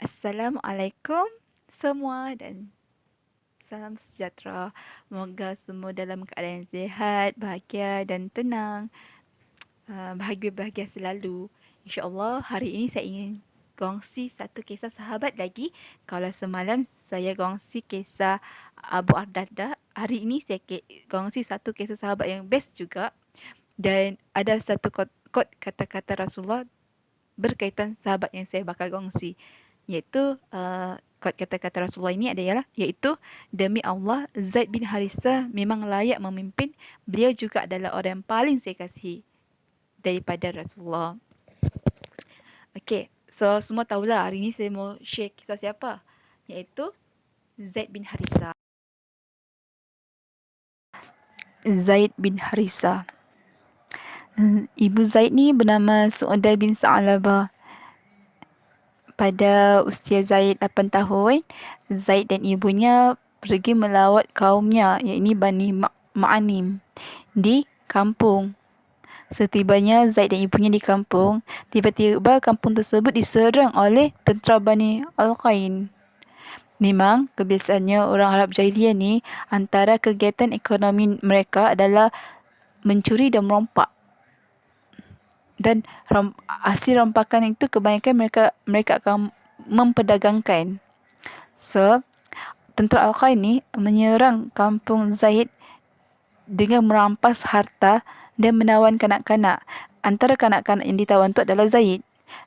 Assalamualaikum semua dan salam sejahtera. Moga semua dalam keadaan sihat, bahagia dan tenang. Bahagia-bahagia selalu. InsyaAllah hari ini saya ingin kongsi satu kisah sahabat lagi. Kalau semalam saya kongsi kisah Abu Darda, hari ini saya kongsi satu kisah sahabat yang best juga. Dan ada satu quote kata-kata Rasulullah berkaitan sahabat yang saya bakal kongsi, iaitu kata-kata Rasulullah ini adalah iaitu demi Allah Zaid bin Harithah memang layak memimpin, beliau juga adalah orang yang paling saya kasihi daripada Rasulullah. Okey, so semua tahulah hari ini saya mau share kisah siapa, iaitu Zaid bin Harithah. Zaid bin Harithah. Ibu Zaid ni bernama Su'udah bin Sa'labah. Pada usia Zaid 8 tahun, Zaid dan ibunya pergi melawat kaumnya, iaitu Bani Ma'anim, di kampung. Setibanya Zaid dan ibunya di kampung, tiba-tiba kampung tersebut diserang oleh tentera Bani Al-Qain. Memang kebiasaannya orang Arab Jahiliyah ni, antara kegiatan ekonomi mereka adalah mencuri dan merompak. Dan hasil rompakan itu kebanyakan mereka akan memperdagangkan. So, tentera Al-Qain ni menyerang kampung Zaid dengan merampas harta dan menawan kanak-kanak. Antara kanak-kanak yang ditawan tu adalah Zaid.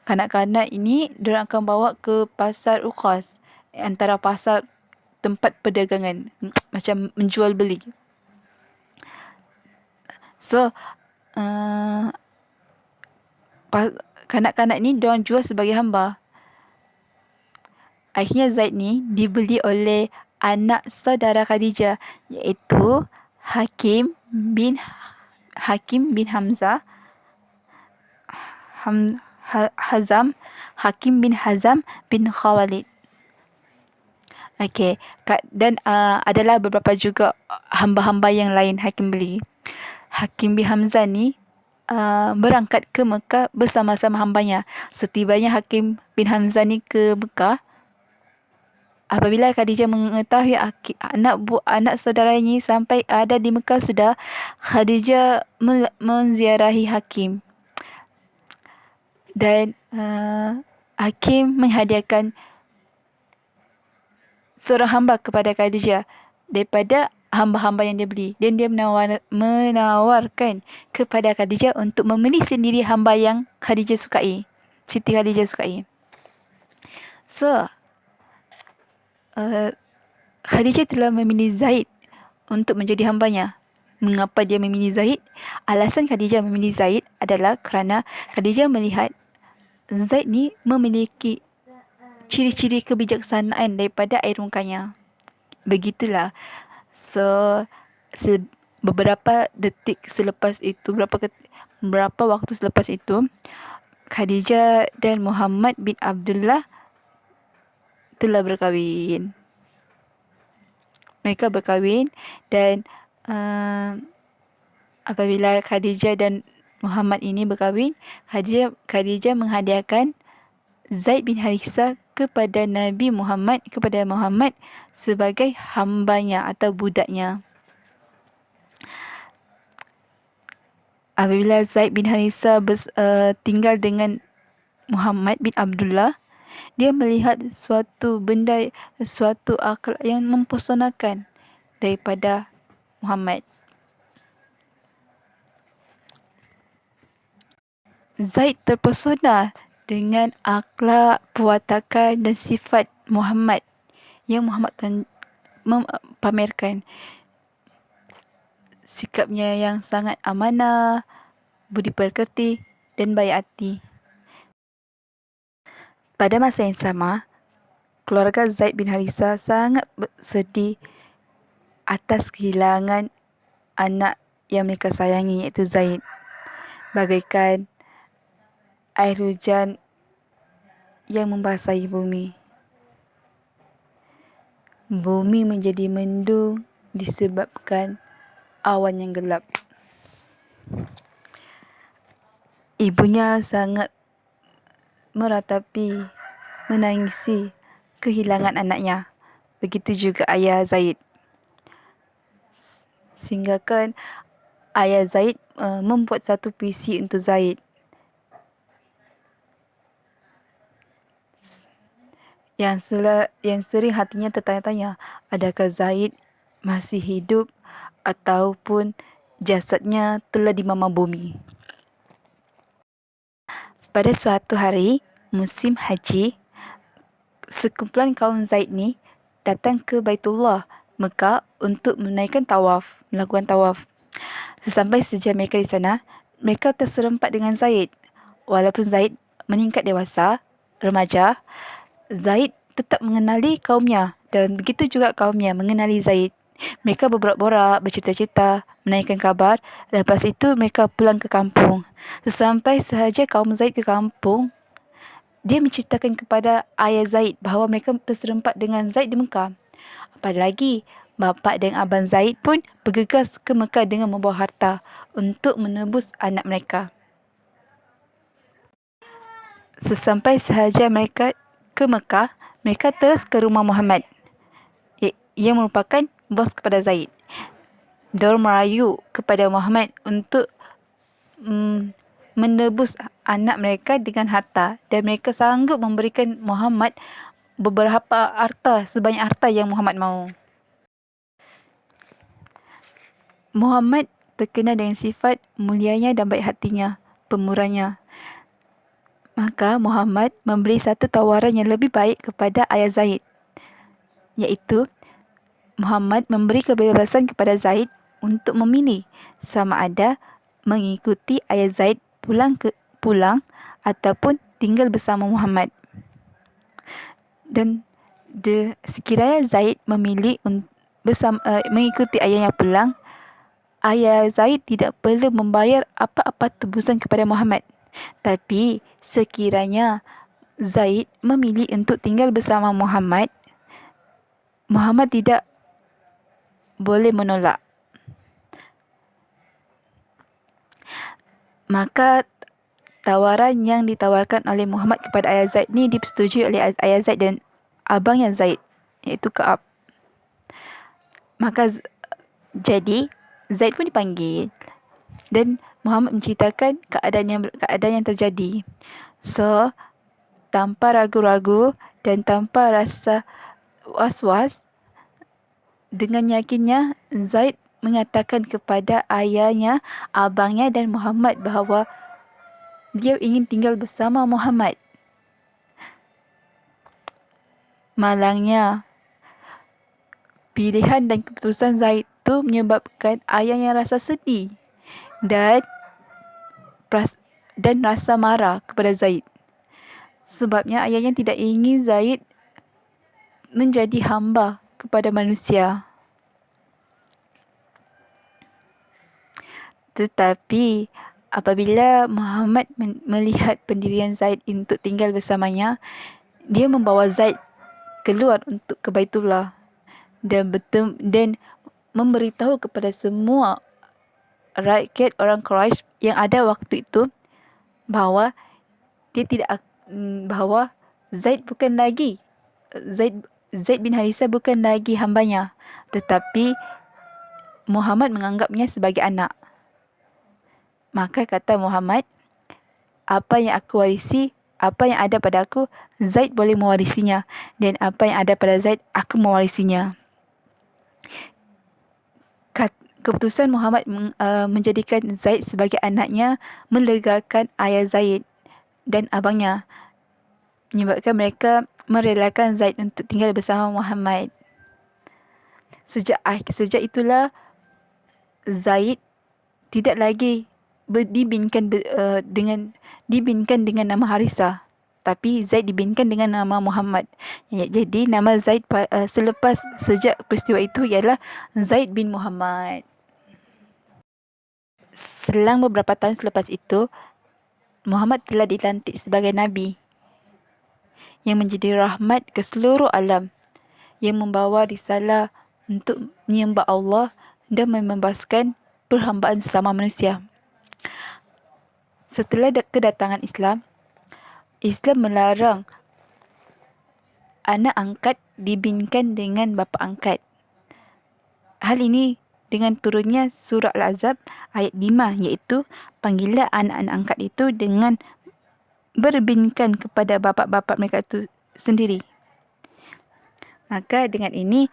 Kanak-kanak ini diorang akan bawa ke pasar Uqas, antara pasar tempat perdagangan, macam menjual beli. So, kanak-kanak ni diorang jual sebagai hamba. Akhirnya Zaid ni dibeli oleh anak saudara Khadijah, iaitu Hakim bin Hamzah, Hazam, Hakim bin Hazam bin Khawalid. Okey, dan adalah beberapa juga hamba-hamba yang lain Hakim beli. Hakim bin Hamzah ni berangkat ke Mekah bersama-sama hambanya. Setibanya Hakim bin Hamzah ni ke Mekah, apabila Khadijah mengetahui anak saudaranya sampai ada di Mekah sudah, Khadijah menziarahi Hakim. Dan Hakim menghadiahkan seorang hamba kepada Khadijah daripada hamba-hamba yang dia beli. Dan dia menawarkan kepada Khadijah untuk memilih sendiri hamba yang Khadijah sukai, Siti Khadijah sukai. So, Khadijah telah memilih Zaid untuk menjadi hambanya. Mengapa dia memilih Zaid? Alasan Khadijah memilih Zaid adalah kerana Khadijah melihat Zaid ni memiliki ciri-ciri kebijaksanaan daripada air mukanya. Begitulah. So, beberapa detik selepas itu, berapa waktu selepas itu, Khadijah dan Muhammad bin Abdullah telah berkahwin. Mereka berkahwin dan apabila Khadijah dan Muhammad ini berkahwin, Khadijah menghadiahkan Zaid bin Harithah kepada Muhammad sebagai hambanya atau budaknya. Apabila Zaid bin Harithah tinggal dengan Muhammad bin Abdullah, dia melihat suatu akhlak yang mempesonakan daripada Muhammad. Zaid terpesona dengan akhlak, perwatakan dan sifat Muhammad yang Muhammad pamerkan. Sikapnya yang sangat amanah, budi pekerti dan baik hati. Pada masa yang sama, keluarga Zaid bin Harithah sangat sedih atas kehilangan anak yang mereka sayangi, iaitu Zaid. Bagaikan air hujan yang membasahi bumi. Bumi menjadi mendung disebabkan awan yang gelap. Ibunya sangat meratapi menangisi kehilangan anaknya. Begitu juga ayah Zaid. Sehingga kan ayah Zaid membuat satu puisi untuk Zaid. Yang sering hatinya tertanya-tanya, adakah Zaid masih hidup ataupun jasadnya telah dimama bumi. Pada suatu hari, musim haji, sekumpulan kaum Zaid ni datang ke Baitullah, Mekah untuk menaikkan tawaf, melakukan tawaf. Sesampai sejak mereka di sana, mereka terserempak dengan Zaid. Walaupun Zaid meningkat dewasa, remaja, Zaid tetap mengenali kaumnya dan begitu juga kaumnya mengenali Zaid. Mereka berborak-borak, bercerita-cerita, menaikkan kabar. Lepas itu mereka pulang ke kampung. Sesampai sahaja kaum Zaid ke kampung, dia menceritakan kepada ayah Zaid bahawa mereka terserempak dengan Zaid di Mekah. Apalagi, bapa dan abang Zaid pun bergegas ke Mekah dengan membawa harta untuk menebus anak mereka. Sesampai sahaja mereka ke Mekah, mereka terus ke rumah Muhammad, yang merupakan bos kepada Zaid. Diorang merayu kepada Muhammad untuk menebus anak mereka dengan harta, dan mereka sanggup memberikan Muhammad beberapa harta, sebanyak harta yang Muhammad mahu. Muhammad terkenal dengan sifat mulianya dan baik hatinya, pemurahnya. Maka Muhammad memberi satu tawaran yang lebih baik kepada ayah Zaid, iaitu Muhammad memberi kebebasan kepada Zaid untuk memilih sama ada mengikuti ayah Zaid pulang ataupun tinggal bersama Muhammad. Dan sekiranya Zaid memilih mengikuti ayahnya pulang, ayah Zaid tidak perlu membayar apa-apa tebusan kepada Muhammad. Tapi sekiranya Zaid memilih untuk tinggal bersama Muhammad, Muhammad tidak boleh menolak. Maka tawaran yang ditawarkan oleh Muhammad kepada ayah Zaid ni dipersetujui oleh ayah Zaid dan abangnya Zaid, iaitu Ka'ab. Maka jadi Zaid pun dipanggil dan Muhammad menceritakan keadaan yang terjadi. So, tanpa ragu-ragu dan tanpa rasa was-was, dengan yakinnya Zaid mengatakan kepada ayahnya, abangnya dan Muhammad bahawa dia ingin tinggal bersama Muhammad. Malangnya, pilihan dan keputusan Zaid itu menyebabkan ayahnya rasa sedih dan rasa marah kepada Zaid. Sebabnya ayahnya tidak ingin Zaid menjadi hamba kepada manusia. Tetapi apabila Muhammad melihat pendirian Zaid untuk tinggal bersamanya, dia membawa Zaid keluar untuk ke Baitullah dan memberitahu kepada semua rakyat orang Quraisy yang ada waktu itu bahawa bahawa Zaid bukan lagi Zaid bin Harithah bukan lagi hambanya, tetapi Muhammad menganggapnya sebagai anak. Maka kata Muhammad, apa yang aku warisi, apa yang ada pada aku, Zaid boleh mewarisinya, dan apa yang ada pada Zaid, aku mewarisinya. Keputusan Muhammad menjadikan Zaid sebagai anaknya melegakan ayah Zaid dan abangnya, menyebabkan mereka merelakan Zaid untuk tinggal bersama Muhammad. Sejak itulah Zaid tidak lagi dibinkan dengan nama Harithah, tapi Zaid dibinkan dengan nama Muhammad. Jadi nama Zaid sejak peristiwa itu ialah Zaid bin Muhammad. Selang beberapa tahun selepas itu, Muhammad telah dilantik sebagai Nabi yang menjadi rahmat ke seluruh alam, yang membawa risalah untuk menyembah Allah dan membebaskan perhambaan sesama manusia. Setelah kedatangan Islam melarang anak angkat dibinkan dengan bapa angkat. Hal ini dengan turunnya surah Al-Ahzab ayat 5, iaitu panggilan anak-anak angkat itu dengan berbinkan kepada bapa-bapa mereka itu sendiri. Maka dengan ini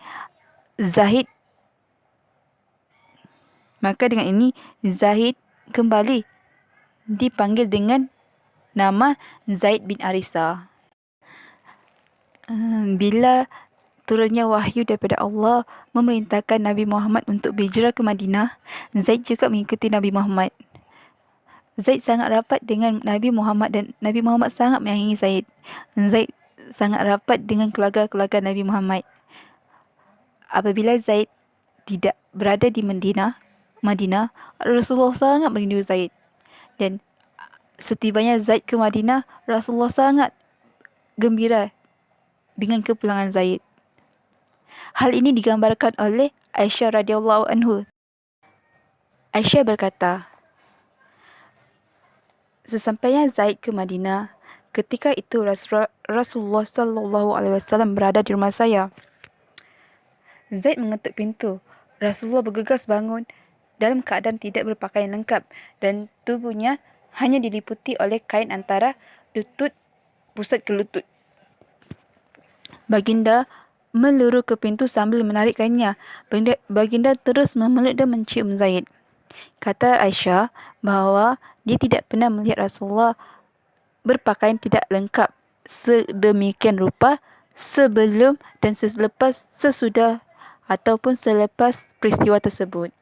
Zahid kembali dipanggil dengan nama Zaid bin Arisa. Bila turunnya wahyu daripada Allah memerintahkan Nabi Muhammad untuk berhijrah ke Madinah, Zaid juga mengikuti Nabi Muhammad. Zaid sangat rapat dengan Nabi Muhammad dan Nabi Muhammad sangat menyayangi Zaid. Zaid sangat rapat dengan keluarga-keluarga Nabi Muhammad. Apabila Zaid tidak berada di Madinah, Rasulullah sangat merindu Zaid. Dan setibanya Zaid ke Madinah, Rasulullah sangat gembira dengan kepulangan Zaid. Hal ini digambarkan oleh Aisyah radhiyallahu anhu. Aisyah berkata, sesampainya Zaid ke Madinah, ketika itu Rasulullah sallallahu alaihi wasallam berada di rumah saya. Zaid mengetuk pintu. Rasulullah bergegas bangun dalam keadaan tidak berpakaian lengkap dan tubuhnya hanya diliputi oleh kain antara lutut pusat ke lutut. Baginda meluru ke pintu sambil menarik kainnya. Baginda terus memeluk dan mencium Zaid. Kata Aisyah bahawa dia tidak pernah melihat Rasulullah berpakaian tidak lengkap sedemikian rupa sebelum dan sesudah ataupun selepas peristiwa tersebut.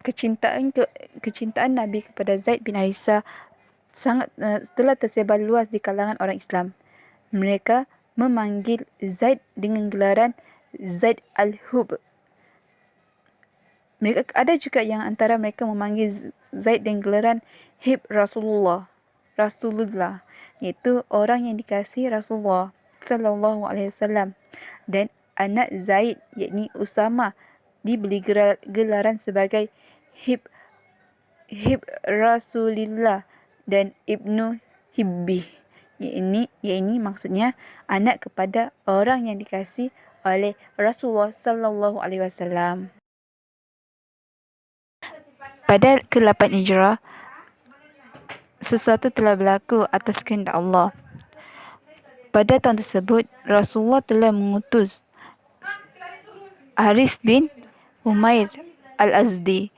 Kecintaan Nabi kepada Zaid bin Harithah telah tersebar luas di kalangan orang Islam. Mereka memanggil Zaid dengan gelaran Zaid al-Hub. Ada juga yang antara mereka memanggil Zaid dengan gelaran Hib Rasulullah, iaitu orang yang dikasihi Rasulullah sallallahu alaihi wasallam. Dan anak Zaid, yakni Usama, diberi gelaran sebagai Hib Rasulillah dan Ibnu Hibbih. Ini maksudnya anak kepada orang yang dikasihi oleh Rasulullah sallallahu alaihi wasallam. Pada ke-8 Hijrah, sesuatu telah berlaku atas kehendak Allah. Pada tahun tersebut, Rasulullah telah mengutus Harith bin Umair Al-Azdi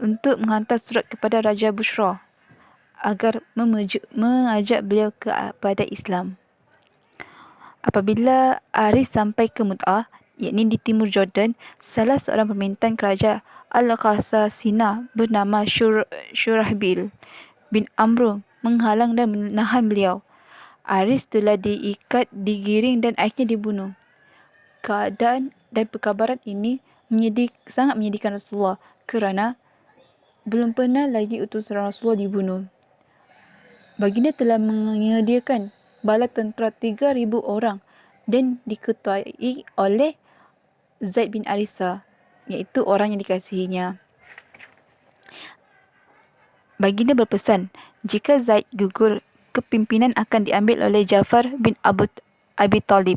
untuk menghantar surat kepada Raja Busra agar mengajak beliau kepada Islam. Apabila Harith sampai ke Mut'ah, yakni di timur Jordan, salah seorang pemerintahan kerajaan Al-Qasasina bernama Shurahbil bin Amr menghalang dan menahan beliau. Harith telah diikat, digiring dan akhirnya dibunuh. Keadaan dan perkabaran ini sangat menyedihkan Rasulullah kerana belum pernah lagi utusan Rasulullah dibunuh. Baginda telah menyediakan bala tentera 3,000 orang dan diketuai oleh Zaid bin Arisa, iaitu orang yang dikasihinya. Baginda berpesan, jika Zaid gugur, kepimpinan akan diambil oleh Ja'far bin Abi Talib.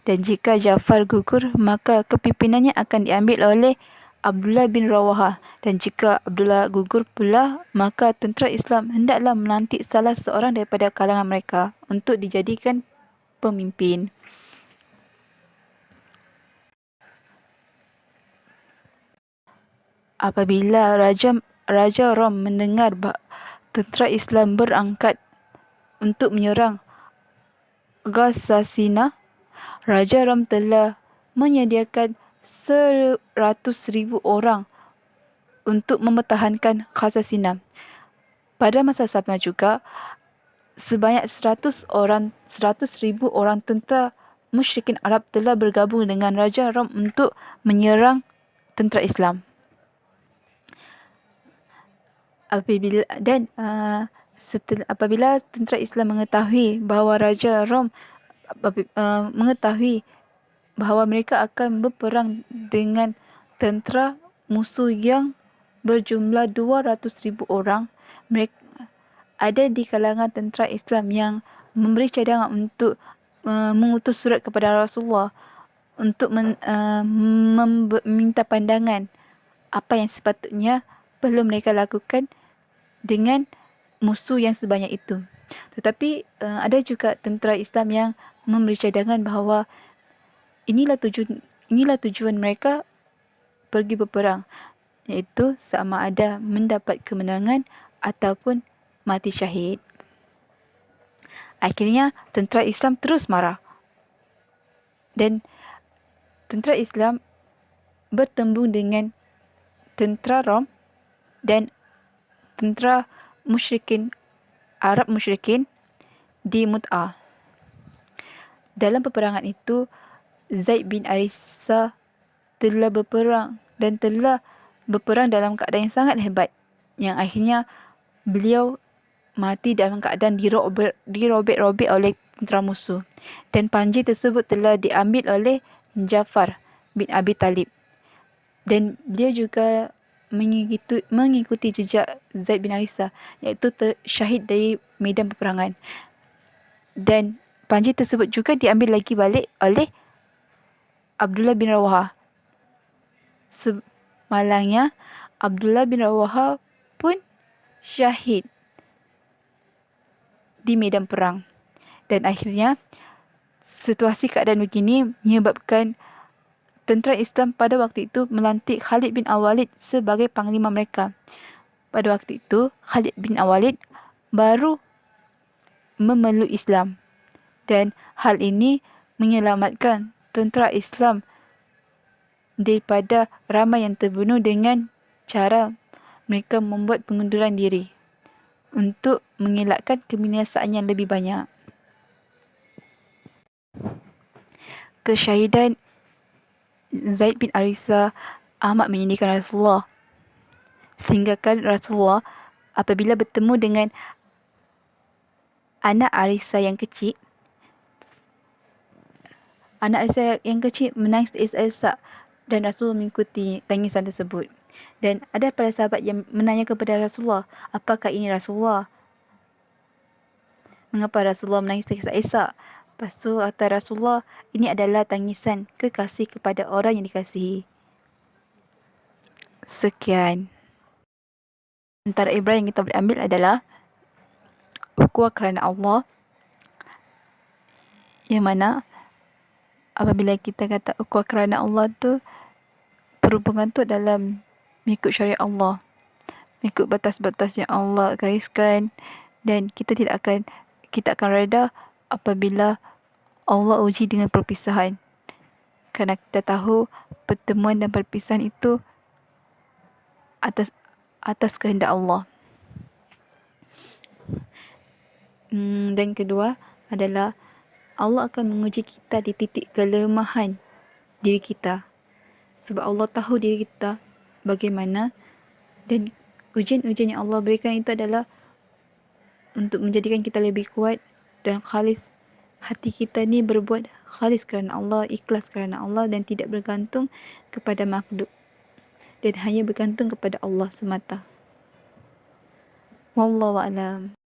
Dan jika Ja'far gugur, maka kepimpinannya akan diambil oleh Abdullah bin Rawahah. Dan jika Abdullah gugur pula, maka tentera Islam hendaklah melantik salah seorang daripada kalangan mereka untuk dijadikan pemimpin. Apabila Raja Rom mendengar tentera Islam berangkat untuk menyerang Ghassanah, Raja Rom telah menyediakan 100,000 orang untuk mempertahankan Ghassanah. Pada masa sama juga, sebanyak 100,000 orang tentera musyrikin Arab telah bergabung dengan Raja Rom untuk menyerang tentera Islam. Apabila tentera Islam mengetahui bahawa Raja Rom mengetahui bahawa mereka akan berperang dengan tentera musuh yang berjumlah 200,000 orang, mereka ada di kalangan tentera Islam yang memberi cadangan untuk mengutus surat kepada Rasulullah untuk meminta pandangan apa yang sepatutnya perlu mereka lakukan dengan musuh yang sebanyak itu. Tetapi ada juga tentera Islam yang memberi cadangan bahawa inilah tujuan mereka pergi berperang, iaitu sama ada mendapat kemenangan ataupun mati syahid. Akhirnya tentera Islam terus marah dan tentera Islam bertembung dengan tentera Rom dan tentera Arab musyrikin di Mut'ah. Dalam peperangan itu, Zaid bin Arissa telah berperang dalam keadaan yang sangat hebat, yang akhirnya beliau mati dalam keadaan dirobek-robek oleh tentera musuh, dan panji tersebut telah diambil oleh Ja'far bin Abi Talib, dan beliau juga mengikuti jejak Zaid bin Arissa, iaitu syahid dari medan peperangan, dan panji tersebut juga diambil lagi balik oleh Abdullah bin Rawaha. Malangnya Abdullah bin Rawaha pun syahid di medan perang. Dan akhirnya situasi keadaan begini menyebabkan tentera Islam pada waktu itu melantik Khalid bin Al-Walid sebagai panglima mereka. Pada waktu itu Khalid bin Al-Walid baru memeluk Islam, dan hal ini menyelamatkan tentera Islam daripada ramai yang terbunuh dengan cara mereka membuat pengunduran diri untuk mengelakkan kebinasaan yang lebih banyak. Kesyahidan Zaid bin Arissa amat menyedihkan Rasulullah, sehingga kan Rasulullah apabila bertemu dengan anak Arissa yang kecil menangis terisak-isak, dan Rasulullah mengikuti tangisan tersebut. Dan ada para sahabat yang menanya kepada Rasulullah, apakah ini Rasulullah? Mengapa Rasulullah menangis terisak-isak? Lepas tu kata Rasulullah, ini adalah tangisan kekasih kepada orang yang dikasihi. Sekian. Antara ibrah yang kita boleh ambil adalah ukhuwah kerana Allah, yang mana apabila kita kata ukhuwah kerana Allah tu, perhubungan tu dalam mengikut syariat Allah, mengikut batas-batas yang Allah gariskan, dan kita akan reda apabila Allah uji dengan perpisahan, kerana kita tahu pertemuan dan perpisahan itu atas kehendak Allah. Dan kedua adalah Allah akan menguji kita di titik kelemahan diri kita, sebab Allah tahu diri kita bagaimana, dan ujian-ujian yang Allah berikan itu adalah untuk menjadikan kita lebih kuat dan khalis. Hati kita ni berbuat khalis kerana Allah, ikhlas kerana Allah, dan tidak bergantung kepada makhluk, dan hanya bergantung kepada Allah semata. Wallahu a'lam.